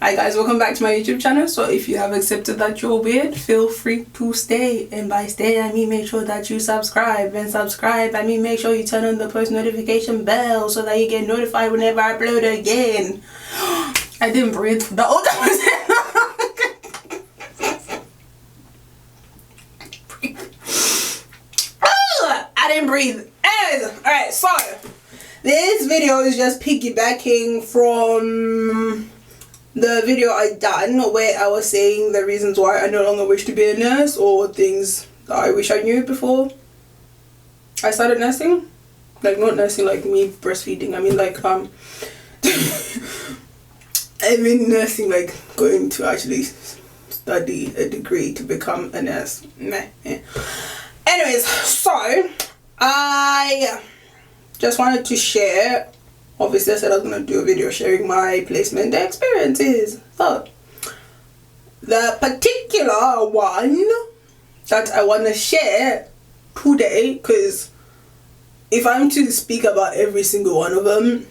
Hi guys, welcome back to my YouTube channel. So if you have accepted that you're weird, feel free to stay, and by stay I mean make sure that you subscribe, and subscribe I mean make sure you turn on the post notification bell so that you get notified whenever I upload again. I didn't breathe for the old I didn't breathe. Anyways, alright, so this video is just piggybacking from the video I done where I was saying the reasons why I no longer wish to be a nurse, or things that I wish I knew before I started nursing. Like, not nursing like me breastfeeding, I mean like I mean nursing like going to actually study a degree to become a nurse. Meh. Anyways, so I just wanted to share. Obviously I said I was going to do a video sharing my placement experiences. So the particular one that I want to share today, because if I'm to speak about every single one of them,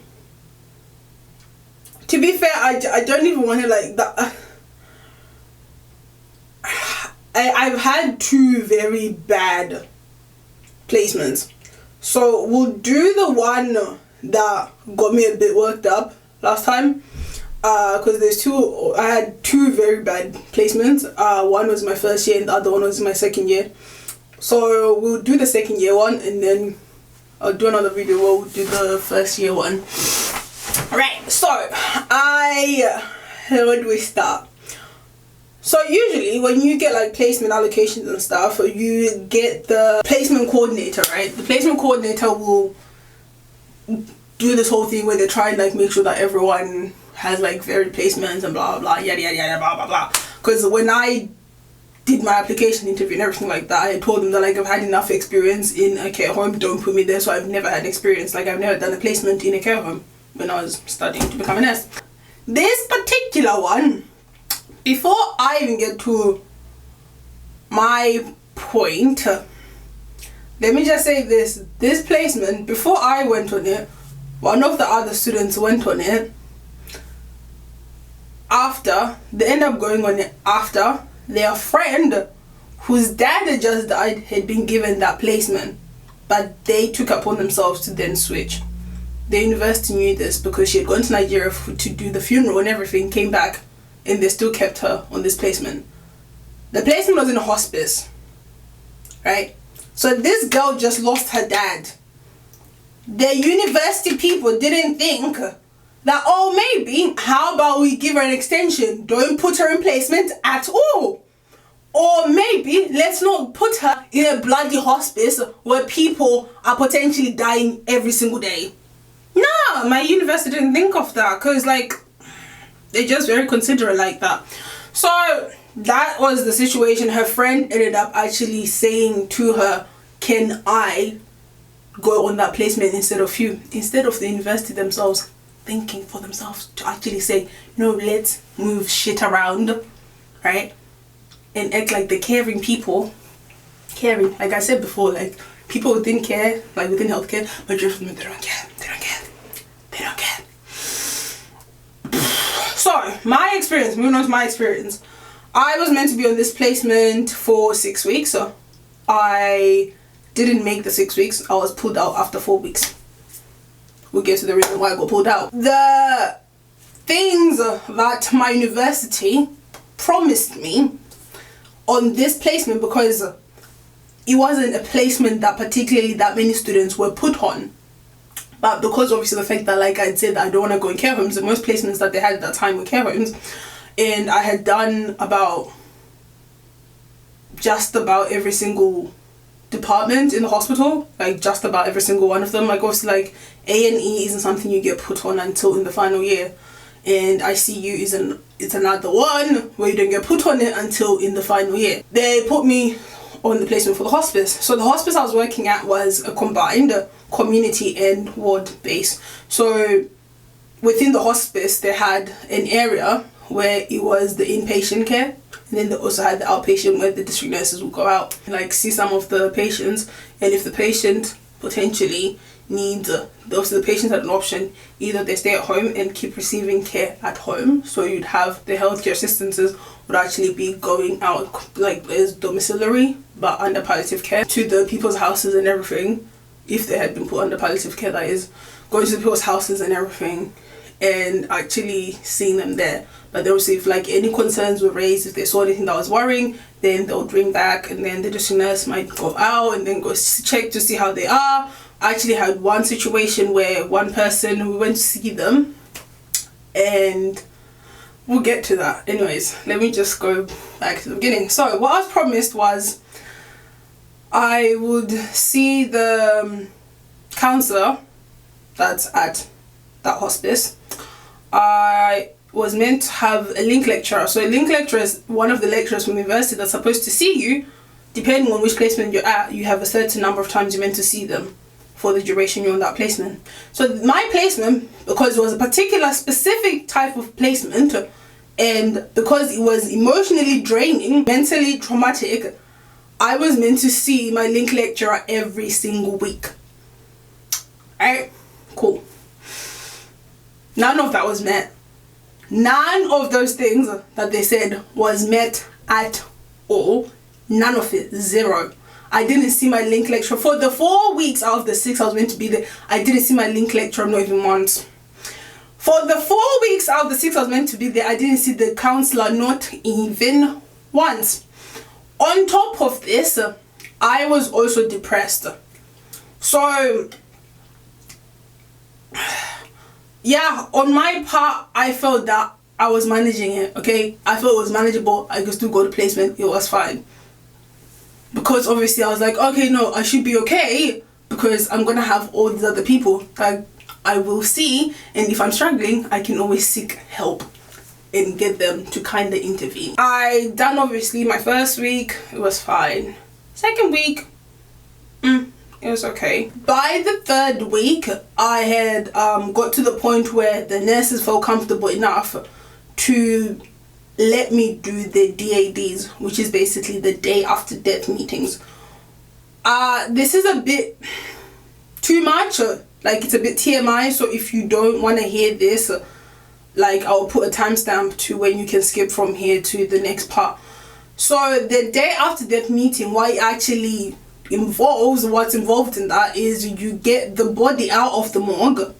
to be fair, I don't even want to like that. I've had two very bad placements, so we'll do the one that got me a bit worked up last time, because I had two very bad placements. One was my first year and the other one was my second year. So we'll do the second year one, and then I'll do another video where we'll do the first year one. Right, so where do we start? So usually when you get like placement allocations and stuff, you get the placement coordinator, right? The placement coordinator will do this whole thing where they try and like make sure that everyone has like varied placements and blah blah blah, yada yada yada, blah blah blah. Because when I did my application interview and everything like that, I told them that like I've had enough experience in a care home, don't put me there. So I've never had experience, like I've never done a placement in a care home when I was studying to become a nurse. This particular one, before I even get to my point, let me just say this placement, before I went on it, one of the other students went on it. After, they end up going on it after their friend, whose dad had just died, had been given that placement, but they took upon themselves to then switch. The university knew this because she had gone to Nigeria to do the funeral and everything, came back, and they still kept her on this placement. The placement was in a hospice, right? So this girl just lost her dad. The university people didn't think that, oh, maybe, how about we give her an extension? Don't put her in placement at all. Or maybe let's not put her in a bloody hospice where people are potentially dying every single day. No, my university didn't think of that, because like they're just very considerate like that. So that was the situation. Her friend ended up actually saying to her, can I go on that placement instead of you? Instead of the university themselves thinking for themselves to actually say, no, let's move shit around, right? And act like the caring people. Caring, like I said before, like people within care, like within healthcare, but just they don't care. They don't care. They don't care. So my experience, moving on to my experience, I was meant to be on this placement for 6 weeks. So I didn't make the 6 weeks. I was pulled out after 4 weeks. We'll get to the reason why I got pulled out. The things that my university promised me on this placement, because it wasn't a placement that particularly that many students were put on, but because obviously the fact that, like I said, I don't want to go in care homes, and most placements that they had at that time were care homes, and I had done just about every single department in the hospital, like just about every single one of them. Like obviously like A&E isn't something you get put on until in the final year, and ICU it's another one where you don't get put on it until in the final year. They put me on the placement for the hospice. So the hospice I was working at was a combined community and ward base. So within the hospice they had an area where it was the inpatient care, and then they also had the outpatient where the district nurses would go out and like see some of the patients, and if the patient potentially needs, the patients had an option. Either they stay at home and keep receiving care at home, so you'd have the healthcare assistances would actually be going out like as domiciliary but under palliative care to the people's houses and everything, if they had been put under palliative care, that is, going to the people's houses and everything and actually seeing them there. But they would see if like any concerns were raised, if they saw anything that was worrying, then they'll bring back, and then the district nurse might go out and then go check to see how they are. I actually had one situation where one person, we went to see them, and we'll get to that. Anyways, let me just go back to the beginning. So what I was promised was I would see the counsellor that's at that hospice. I was meant to have a link lecturer. So a link lecturer is one of the lecturers from university that's supposed to see you. Depending on which placement you're at, you have a certain number of times you're meant to see them for the duration you're on that placement. So my placement, because it was a particular specific type of placement, and because it was emotionally draining, mentally traumatic, I was meant to see my link lecturer every single week. Alright, cool. None of that was met. None of those things that they said was met at all. None of it. Zero. I didn't see my link lecturer for the 4 weeks out of the 6 I was meant to be there. I didn't see my link lecturer not even once. For the 4 weeks out of the 6 I was meant to be there, I didn't see the counsellor not even once. On top of this, I was also depressed. So yeah, on my part, I felt that I was managing it, okay? I felt it was manageable. I could still go to placement. It was fine. Because obviously I was like, okay, no, I should be okay, because I'm going to have all these other people that I will see. And if I'm struggling, I can always seek help and get them to kind of intervene. I done obviously my first week. It was fine. Second week, it was okay. By the third week, I had got to the point where the nurses felt comfortable enough to let me do the DADs, which is basically the day after death meetings. This is a bit too much, like it's a bit TMI, so if you don't want to hear this, like I'll put a timestamp to when you can skip from here to the next part. So the day after death meeting, what it actually involves, what's involved in that is you get the body out of the morgue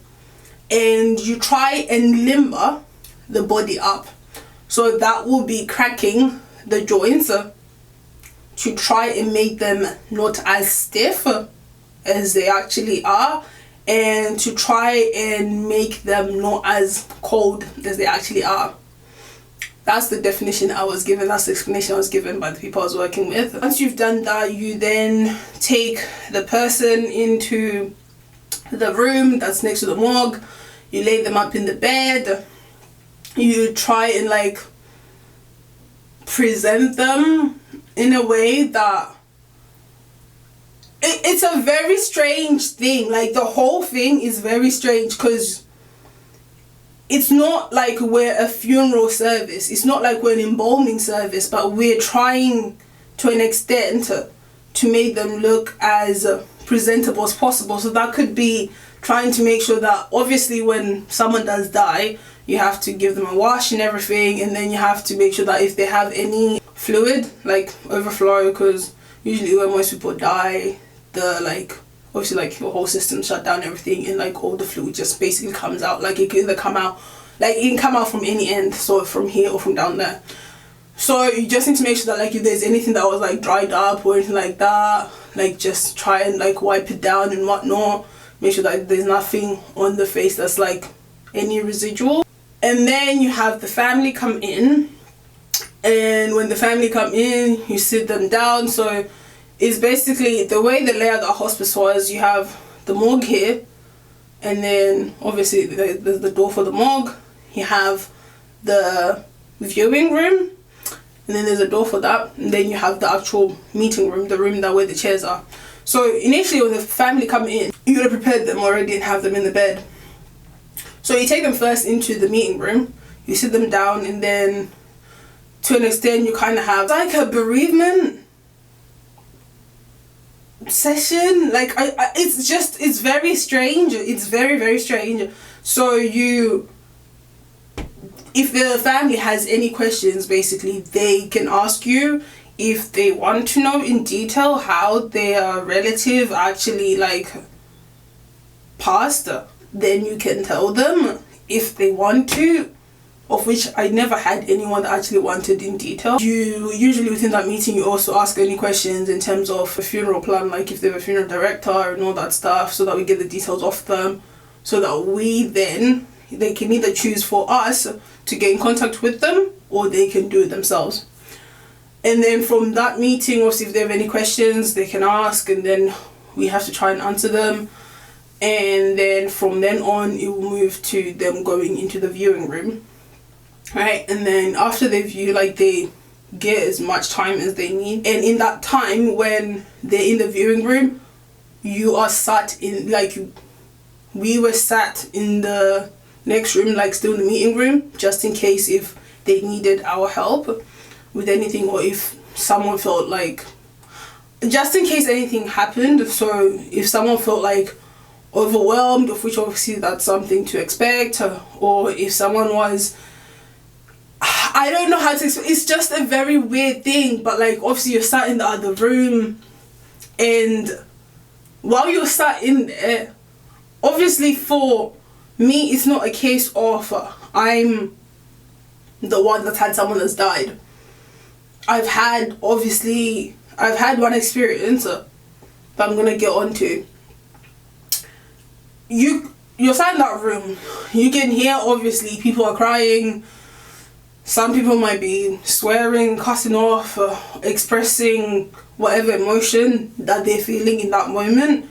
and you try and limber the body up. So that will be cracking the joints to try and make them not as stiff as they actually are, and to try and make them not as cold as they actually are. That's the definition I was given. That's the explanation I was given by the people I was working with. Once you've done that, you then take the person into the room that's next to the morgue. You lay them up in the bed. You try and like present them in a way that it's a very strange thing. Like the whole thing is very strange, because it's not like we're a funeral service. It's not like we're an embalming service, but we're trying to an extent to make them look as presentable as possible. So that could be trying to make sure that obviously when someone does die, you have to give them a wash and everything, and then you have to make sure that if they have any fluid like overflow, because usually when most people die, the like obviously like your whole system shut down and everything, and like all the fluid just basically comes out. Like it can either come out, like it can come out from any end, so from here or from down there. So you just need to make sure that like if there's anything that was like dried up or anything like that, like just try and like wipe it down and whatnot. Make sure that there's nothing on the face that's like any residual. And then you have the family come in, and when the family come in, you sit them down. So it's basically the way the layout of the hospice was. You have the morgue here, and then obviously there's the door for the morgue. You have the viewing room, and then there's a door for that, and then you have the actual meeting room, the room that where the chairs are. So initially when the family come in, you would have prepared them already and have them in the bed. So you take them first into the meeting room, you sit them down, and then to an extent you kind of have like a bereavement session. Like it's very strange. It's very, very strange. So if the family has any questions, basically they can ask you. If they want to know in detail how their relative actually like passed, then you can tell them if they want to, of which I never had anyone that actually wanted in detail. You usually within that meeting you also ask any questions in terms of a funeral plan, like if they're a funeral director and all that stuff, so that we get the details off them, so that they can either choose for us to get in contact with them or they can do it themselves. And then from that meeting, also if they have any questions they can ask, and then we have to try and answer them. And then from then on it will move to them going into the viewing room, right? And then after they view, like they get as much time as they need, and in that time when they're in the viewing room, you are sat in, like we were sat in the next room, like still in the meeting room, just in case if they needed our help with anything, or if someone felt like, just in case anything happened. So if someone felt like overwhelmed, of which obviously that's something to expect, or if someone was, I don't know how to explain, it's just a very weird thing, but like obviously you're sat in the other room, and while you're sat in there, obviously for me it's not a case of I'm the one that's had someone that's died. I've had one experience that I'm gonna get onto. You're sat in that room, you can hear obviously people are crying, some people might be swearing, cussing off, expressing whatever emotion that they're feeling in that moment,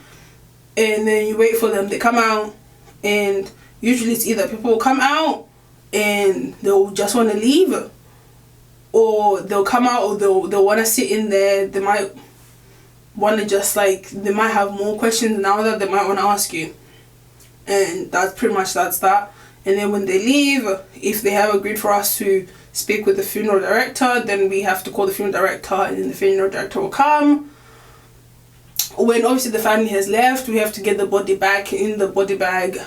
and then you wait for them to come out, and usually it's either people will come out and they'll just want to leave, or they'll come out, or they'll want to sit in there. They might want to just like, they might have more questions now that they might want to ask you, and that's pretty much that. And then when they leave, if they have agreed for us to speak with the funeral director, then we have to call the funeral director, and then the funeral director will come. When obviously the family has left, we have to get the body back in the body bag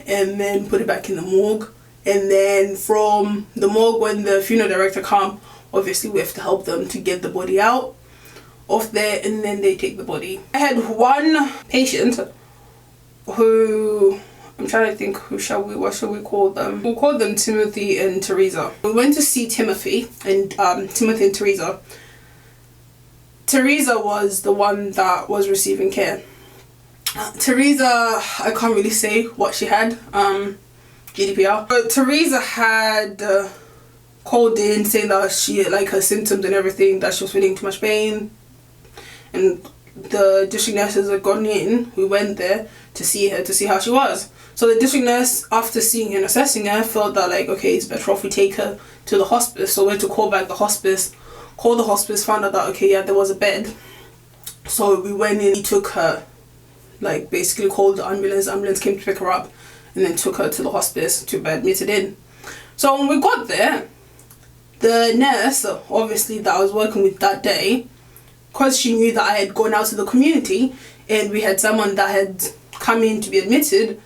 and then put it back in the morgue. And then from the morgue, when the funeral director come, obviously we have to help them to get the body out of there, and then they take the body. I had one patient who, I'm trying to think, what shall we call them? We'll call them Timothy and Teresa. We went to see Timothy and Teresa. Teresa was the one that was receiving care. Teresa, I can't really say what she had, GDPR. But Teresa had called in saying that she, like her symptoms and everything, that she was feeling too much pain, and the district nurses had gone in. We went there to see her, to see how she was. So the district nurse, after seeing her and assessing her, felt that like, okay, it's better off we take her to the hospice. So we had to call back the hospice, call the hospice, found out that okay, yeah, there was a bed. So we went in, we took her, like basically called the ambulance came to pick her up, and then took her to the hospice to be admitted in. So when we got there, the nurse, obviously that I was working with that day, because she knew that I had gone out to the community and we had someone that had come in to be admitted,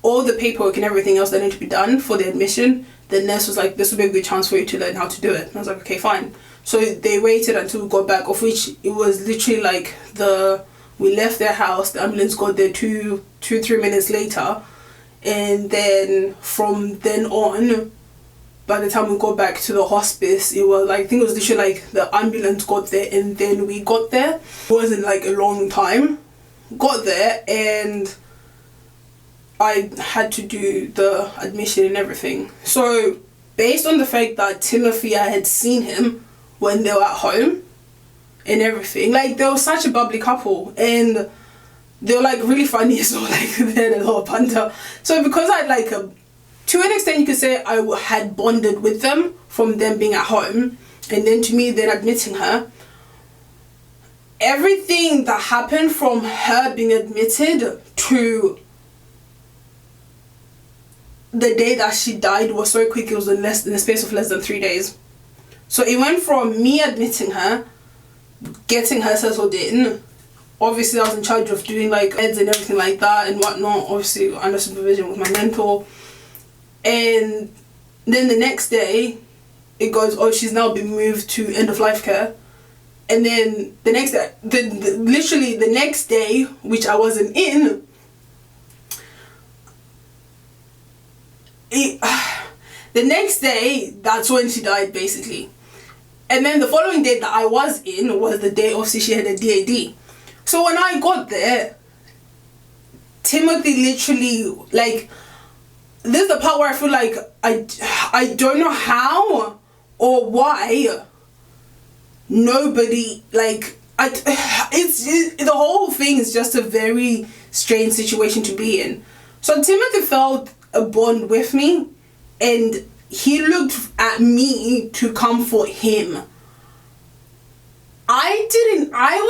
all the paperwork and everything else that needed to be done for the admission, the nurse was like, this would be a good chance for you to learn how to do it. And I was like, okay, fine. So they waited until we got back, of which it was literally like we left their house, the ambulance got there 3 minutes later, and then from then on, by the time we got back to the hospice, it was like, I think it was literally like the ambulance got there and then we got there. It wasn't like a long time. Got there and I had to do the admission and everything. So based on the fact that Timothy, I had seen him when they were at home and everything, like they were such a bubbly couple and they were like really funny, so like they had a lot of banter. So because I had like to an extent you could say I had bonded with them from them being at home, and then to me then admitting her, everything that happened from her being admitted to the day that she died was so quick. It was in the space of less than 3 days. So it went from me admitting her, getting her settled in, obviously I was in charge of doing like meds and everything like that and whatnot, obviously under supervision with my mentor. And then the next day it goes, oh, she's now been moved to end of life care. And then the next day, literally the next day, which I wasn't in, the next day, that's when she died, basically. And then the following day that I was in was the day, obviously, she had a DAD. So when I got there, Timothy literally, like, this is the part where I feel like I don't know how or why nobody, like, the whole thing is just a very strange situation to be in. So Timothy felt a bond with me, and he looked at me to comfort him. I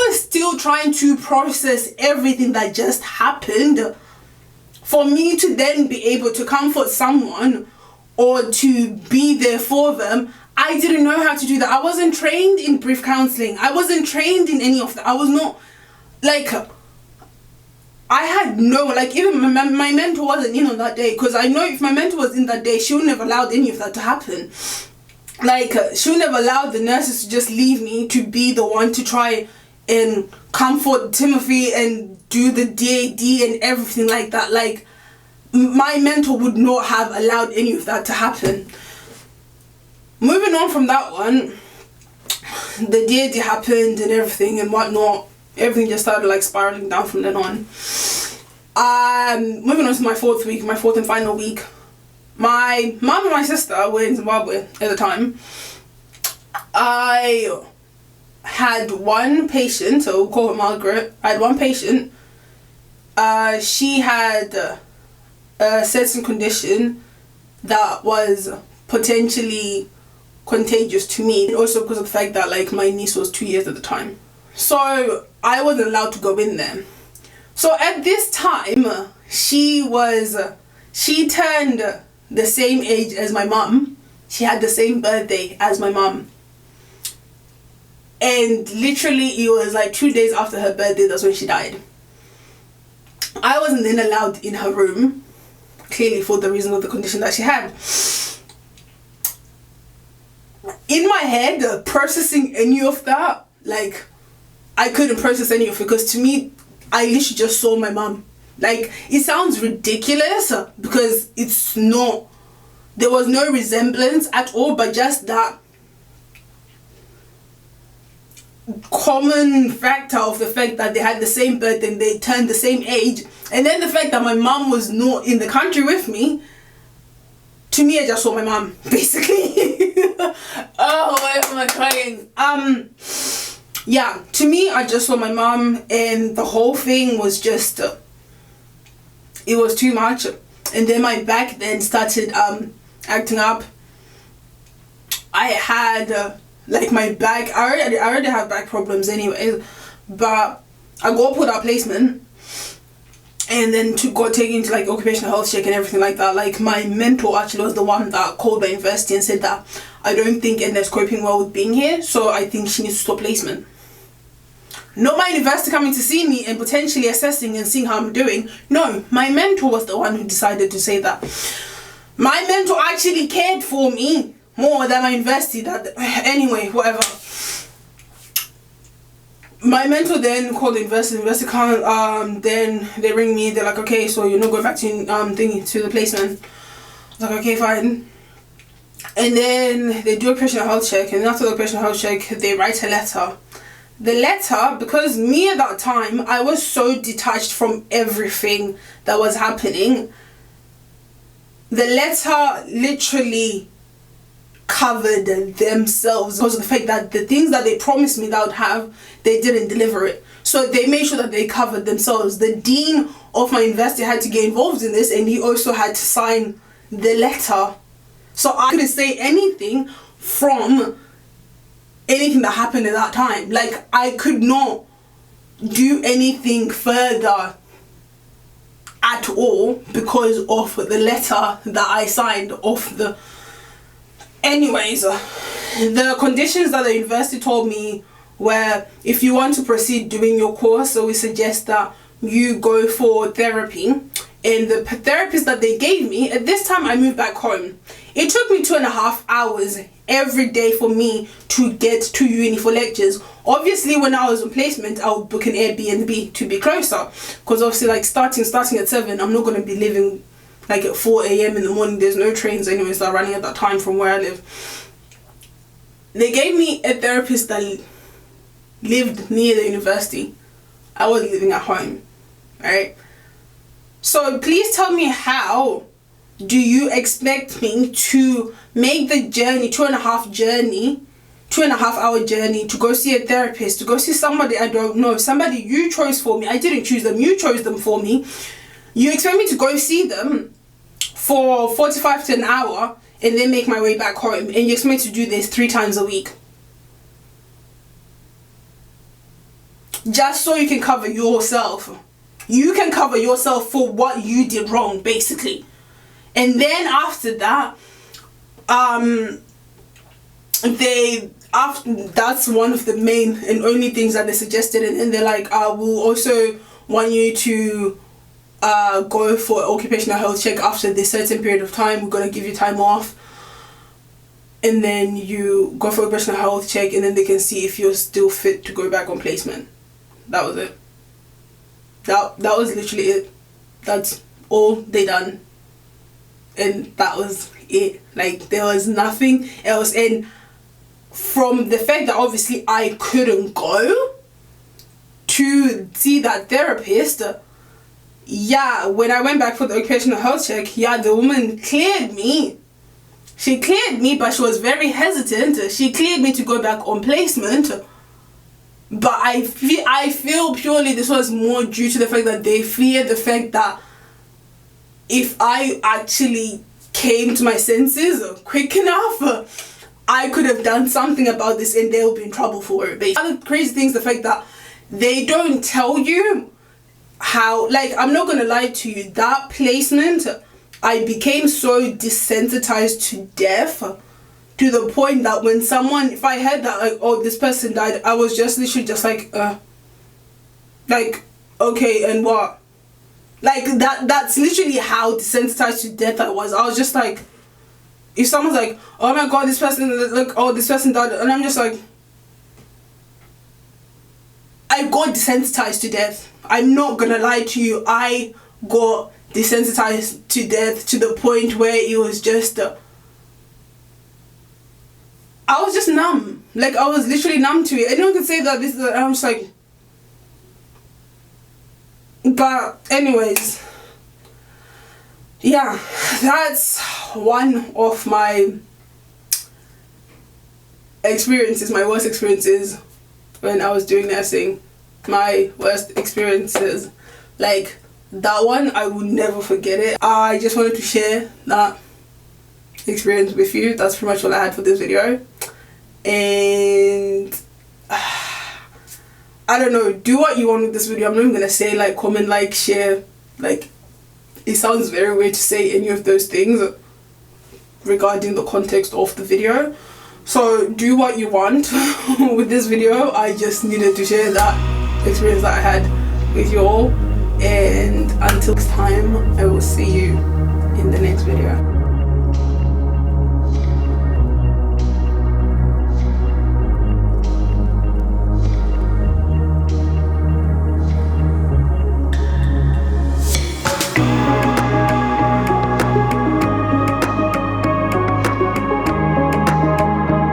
was still trying to process everything that just happened. For me to then be able to comfort someone or to be there for them, I didn't know how to do that. I wasn't trained in brief counseling. I wasn't trained in any of that. I was not, like, I had no, like, even my mentor wasn't in on that day, because I know if my mentor was in that day, she wouldn't have allowed any of that to happen. Like, she wouldn't have allowed the nurses to just leave me to be the one to try and comfort Timothy and do the DAD and everything like that. Like, my mentor would not have allowed any of that to happen. Moving on from that one, the DAD happened and everything and whatnot. Everything just started like spiraling down from then on. Moving on to my fourth and final week. My mum and my sister were in Zimbabwe at the time. I had one patient, so we'll call her Margaret. I had one patient. She had a certain condition that was potentially contagious to me, and also because of the fact that, like, my niece was 2 years at the time. So I wasn't allowed to go in there. So at this time, she turned the same age as my mum. She had the same birthday as my mum. And literally it was like 2 days after her birthday, that's when she died. I wasn't then allowed in her room, clearly for the reason of the condition that she had. In my head, processing any of that, like, I couldn't process any of it, because to me, I literally just saw my mum. Like, it sounds ridiculous because it's not, there was no resemblance at all, but just that common factor of the fact that they had the same birthday and they turned the same age, and then the fact that my mum was not in the country with me, to me, I just saw my mum, basically. Oh, why am I crying? Yeah, to me, I just saw my mum, and the whole thing was just, it was too much. And then my back then started acting up. I had, like, my back, I already have back problems anyway, but I got put out placement, and then got taken into, like, occupational health check and everything like that. Like, my mentor actually was the one that called my university and said that I don't think Edna's coping well with being here, so I think she needs to stop placement. Not my university coming to see me and potentially assessing and seeing how I'm doing. No, my mentor was the one who decided to say that. My mentor actually cared for me more than my university. Anyway, whatever. My mentor then called the university can't, then they ring me, they're like, okay, so you're not going back to to the placement. I was like, okay, fine. And then they do a occupational health check, and after the occupational health check, they write a letter. The letter, because me at that time, I was so detached from everything that was happening, the letter literally covered themselves because of the fact that the things that they promised me that I would have, they didn't deliver it. So they made sure that they covered themselves. The dean of my university had to get involved in this, and he also had to sign the letter. So I couldn't say anything from anything that happened at that time. Like, I could not do anything further at all because of the letter that I signed off the... Anyways, the conditions that the university told me where if you want to proceed doing your course, so we suggest that you go for therapy. And the therapist that they gave me, at this time I moved back home. It took me 2.5 hours every day for me to get to uni for lectures. Obviously, when I was on placement, I would book an Airbnb to be closer, because obviously, like starting at 7, I'm not going to be living like at 4 a.m. in the morning. There's no trains anyways that are running at that time from where I live. They gave me a therapist that lived near the university. I was living at home, right? So please tell me, how do you expect me to make the journey, 2.5 hour journey to go see a therapist, to go see somebody I don't know, somebody you chose for me? I didn't choose them, you chose them for me. You expect me to go see them for 45 to an hour and then make my way back home, and you expect me to do this 3 times a week just so you can cover yourself. You can cover yourself for what you did wrong, basically. And then after that, that's one of the main and only things that they suggested, and they're like, we'll also want you to go for occupational health check after this certain period of time. We're going to give you time off, and then you go for occupational health check, and then they can see if you're still fit to go back on placement. That was it. That was literally it. That's all they done, and that was it. Like, there was nothing else. And from the fact that obviously I couldn't go to see that therapist, yeah, when I went back for the occupational health check, yeah, the woman cleared me. She cleared me, but she was very hesitant. She cleared me to go back on placement. But I feel purely this was more due to the fact that they feared the fact that if I actually came to my senses quick enough, I could have done something about this and they'll be in trouble for it. Basically. Other crazy thing is the fact that they don't tell you how, like, I'm not gonna lie to you, that placement, I became so desensitized to death, to the point that when someone, if I heard that, like, oh, this person died, I was just literally just like, okay, and what? Like, that's literally how desensitized to death I was. I was just like, if someone's like, oh my god, this person, look, oh, this person died, and I'm just like, I got desensitized to death. I'm not gonna lie to you, I got desensitized to death to the point where it was just, I was just numb. Like, I was literally numb to it. Anyone can say that this is, I'm just like, but anyways, yeah, that's one of my experiences, my worst experiences when I was doing nursing. My worst experiences, like that one, I will never forget it. I just wanted to share that experience with you. That's pretty much all I had for this video. And I don't know, do what you want with this video. I'm not even gonna say like comment, like, share, like, it sounds very weird to say any of those things regarding the context of the video. So do what you want with this video. I just needed to share that experience that I had with you all, and until next time, I will see you in the next video.